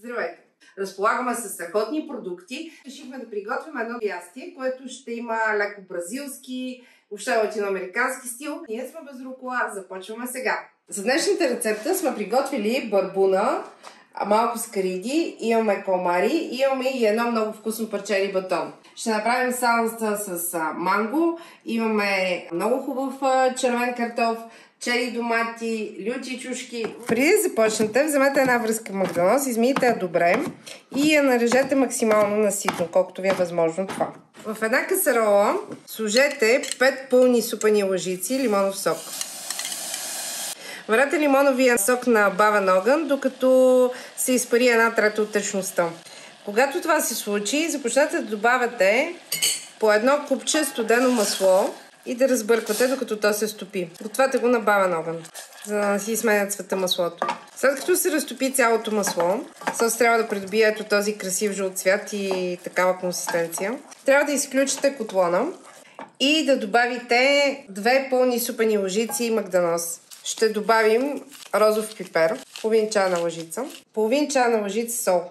Здравейте! Разполагаме с страхотни продукти. Решихме да приготвим едно ястие, което ще има леко бразилски, въобще латиноамерикански стил. Ние сме без рукола, започваме сега. За днешната рецепта сме приготвили барбуна, малко скариди, имаме калмари, имаме и едно много вкусно парче рибатон. Ще направим салата с манго, имаме много хубав червен картоф, чери домати, люти чушки. Преди да започнете, вземете една връзка магданоз, измийте я добре и я нарежете максимално наситно, колкото ви е възможно това. В една касарола сложете 5 пълни супени лъжици лимонов сок. Варете лимоновия сок на бавен огън, докато се изпари 1/3 от течността. Когато това се случи, започнете да добавяте по едно купче студено масло и да разбърквате, докато то се стопи. Гответе го на бавен огън, за да не си сменя цвета маслото. След като се разтопи цялото масло, сос трябва да придобие ето този красив жълт цвят и такава консистенция. Трябва да изключите котлона и да добавите 2 пълни супени лъжици магданоз. Ще добавим розов пипер, половин чайна лъжица, половин чайна лъжица сол.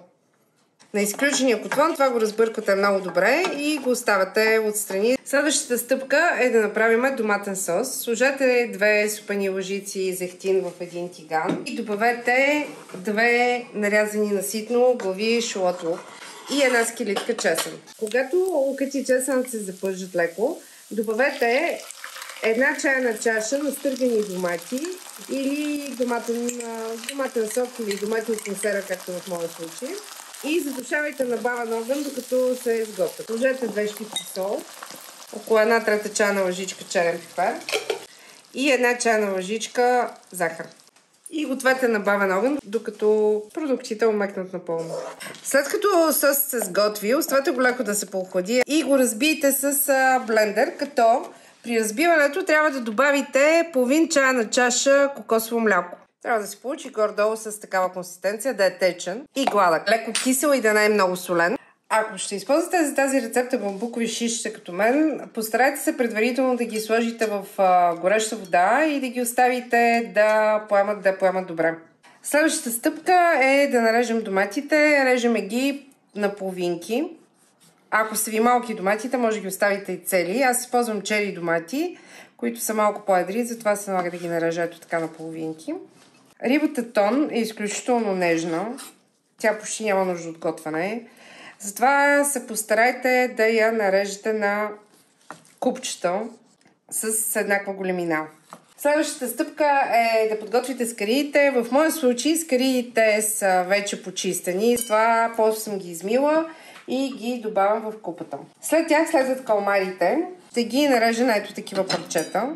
На изключения котлон това го разбърквате много добре и го оставяте отстрани. Следващата стъпка е да направим доматен сос. Сложете 2 супени лъжици зехтин в един тиган и добавете 2 нарязани наситно глави шалот лук и една скелитка чесън. Когато лукът и чесънът се запържат леко, добавете една чайна чаша настъргани домати или доматен сок или домати от консерва, както в моя случай. И задушавайте на бавен огън, докато се изготвят. Сложете 2 щипки сол, около 1/3 чайна лъжичка черен пипер и 1 чайна лъжичка захар. И гответе на бавен огън, докато продуктите омекнат напълно. След като сос се сготви, оставете го леко да се поохлади и го разбийте с блендер, като при разбиването трябва да добавите половин чайна чаша кокосово мляко. Трябва да се получи горе-долу с такава консистенция, да е течен и гладък. Леко кисел и да не е много солен. Ако ще използвате за тази рецепта бамбукови шишчета като мен, постарайте се предварително да ги сложите в гореща вода и да ги оставите да поемат добре. Следващата стъпка е да нарежем доматите. Режеме ги на половинки. Ако са ви малки доматите, може да ги оставите и цели. Аз използвам чери домати, които са малко по-едри, затова се налага да ги нарежа ето така на половинки. Рибата тон е изключително нежна. Тя почти няма нужда от готвяне. Затова се постарайте да я нарежете на купчета с еднаква големина. Следващата стъпка е да подготвите скаридите. В моя случай скаридите са вече почистени. Затова после съм ги измила и ги добавям в купата. След тях следват калмарите. Ще ги нарежа на ето такива парчета.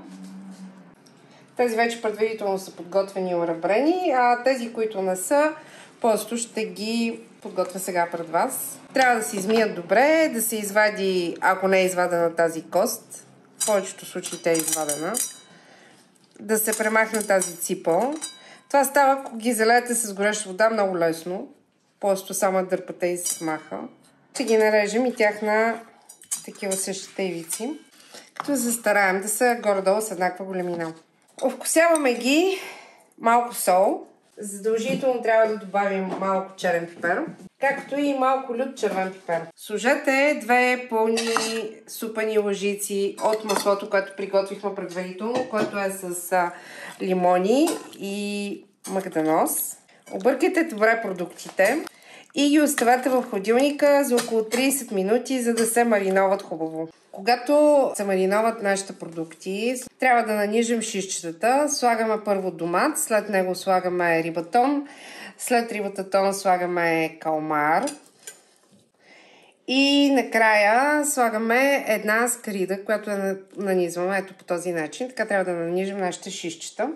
Тези вече предварително са подготвени и оръбрени, а тези, които не са, просто ще ги подготвя сега пред вас. Трябва да се измият добре, да се извади, ако не е извадена тази кост, в повечето случаи тя е извадена, да се премахне тази ципа. Това става, ако ги залеете с гореща вода, много лесно. Просто само дърпате и се смаха. Ще ги нарежем и тях на такива същите ивици, като застараем да са горе-долу с еднаква големина. Овкусяваме ги малко сол. Задължително трябва да добавим малко черен пипер, както и малко лют червен пипер. Сложете 2 пълни супени лъжици от маслото, което приготвихме предварително, което е с лимони и магданоз. Объркайте добре продуктите и ги оставете в хладилника за около 30 минути, за да се мариноват хубаво. Когато се мариноват нашите продукти, трябва да нанижем шишчетата. Слагаме първо домат, след него слагаме рибатон, след рибатон слагаме калмар и накрая слагаме една скарида, която нанизваме ето по този начин. Така трябва да нанижем нашите шишчета.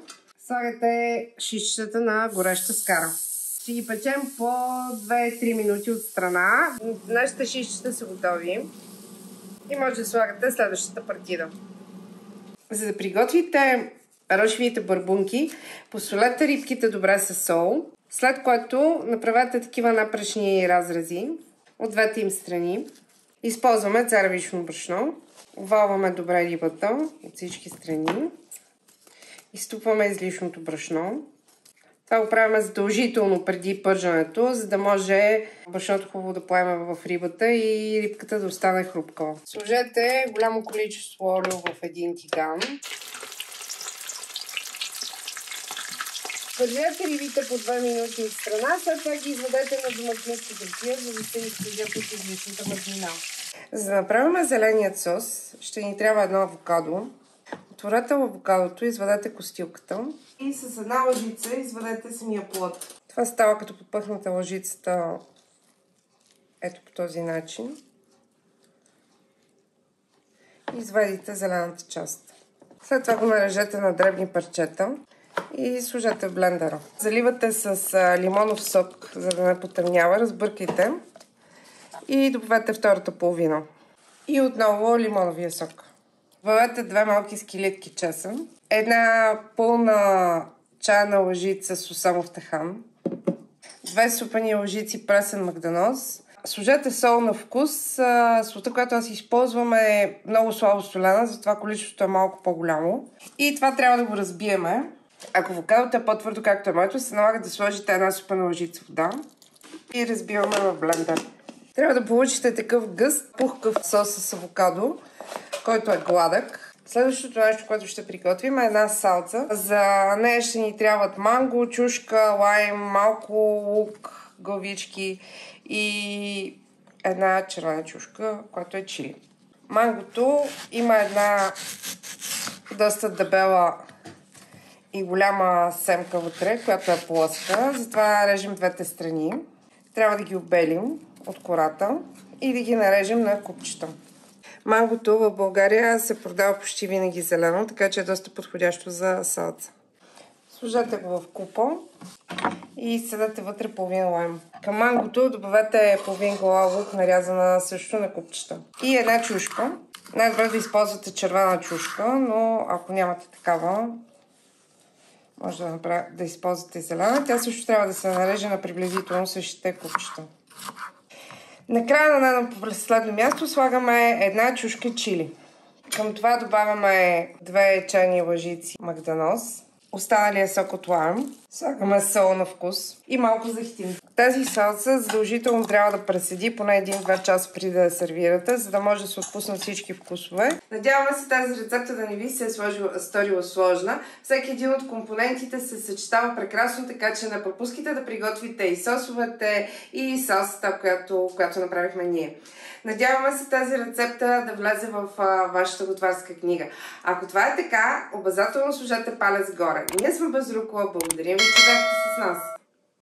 Слагате шишчетата на гореща скара. Ще ги печем по 2-3 минути от страна. Нашите шишчета са готови. И може да слагате следващата партида. За да приготвите рошевите барбунки, посолете рибките добре с сол, след което направете такива напрешни разрези от двете им страни. Използваме царевично брашно. Овалваме добре рибата от всички страни. Изтупваме излишното брашно. Това го правим задължително преди пърженето, за да може брашното хубаво да поеме в рибата и рибката да остане хрупкава. Сложете голямо количество олио в един тиган. Пържете рибите по 2 минути от страна, след това ги изведете на доматинска третия, за да се изцедят от излишната мазнина. За да направим зеленият сос, ще ни трябва едно авокадо. Отворете авокадото, извадете костилката и с една лъжица извадете самия плод. Това става като попъхната лъжицата ето по този начин. Извадите зелената част. След това го нарежете на дребни парчета и сложете в блендера. Заливате с лимонов сок, за да не потъмнява. Разбъркайте и добавете втората половина. И отново лимоновия сок. Добавете 2 малки скелетки чесън, една пълна чайна лъжица сусамов тахан, 2 супени лъжици пресен магданоз. Сложете сол на вкус. Солта, която аз използвам е много слабо солена, затова количеството е малко по-голямо. И това трябва да го разбиеме. Ако авокадото е по-твърдо, както е моето, се налага да сложите една супена лъжица вода и разбиваме в блендър. Трябва да получите такъв гъст, пухкав сос с авокадо, който е гладък. Следващото нещо, което ще приготвим е една салца. За нея ще ни трябват манго, чушка, лайм, малко лук, главички и една червена чушка, която е чили. Мангото има една доста дебела и голяма семка вътре, която е плоска. Затова режем двете страни. Трябва да ги обелим от кората и да ги нарежем на купчета. Мангото в България се продава почти винаги зелено, така че е доста подходящо за салца. Сложете го в купа и седете вътре половин лайм. Към мангото добавете половин глава лук, нарязана също на купчета. И една чушка. Най-добре да използвате червена чушка, но ако нямате такава, може да използвате зелена. Тя също трябва да се нареже на приблизително същите купчета. Накрая на последно място слагаме една чушка чили. Към това добавяме 2 чайни лъжици магданоз, останалия сок от лайм, слагаме сол на вкус и малко захитин. Тази салца задължително трябва да преседи поне 1-2 часа преди да я сервирате, за да може да се отпуснат всички вкусове. Надяваме се тази рецепта да не ви се е сторила сложна. Всеки един от компонентите се съчетава прекрасно, така че не пропускайте да приготвите и сосовете, и салцата, която направихме ние. Надяваме се тази рецепта да влезе в вашата готварска книга. Ако това е така, обязателно сложете палец горе. Ние сме Безрукова, благодарим ви, че бяхте с нас.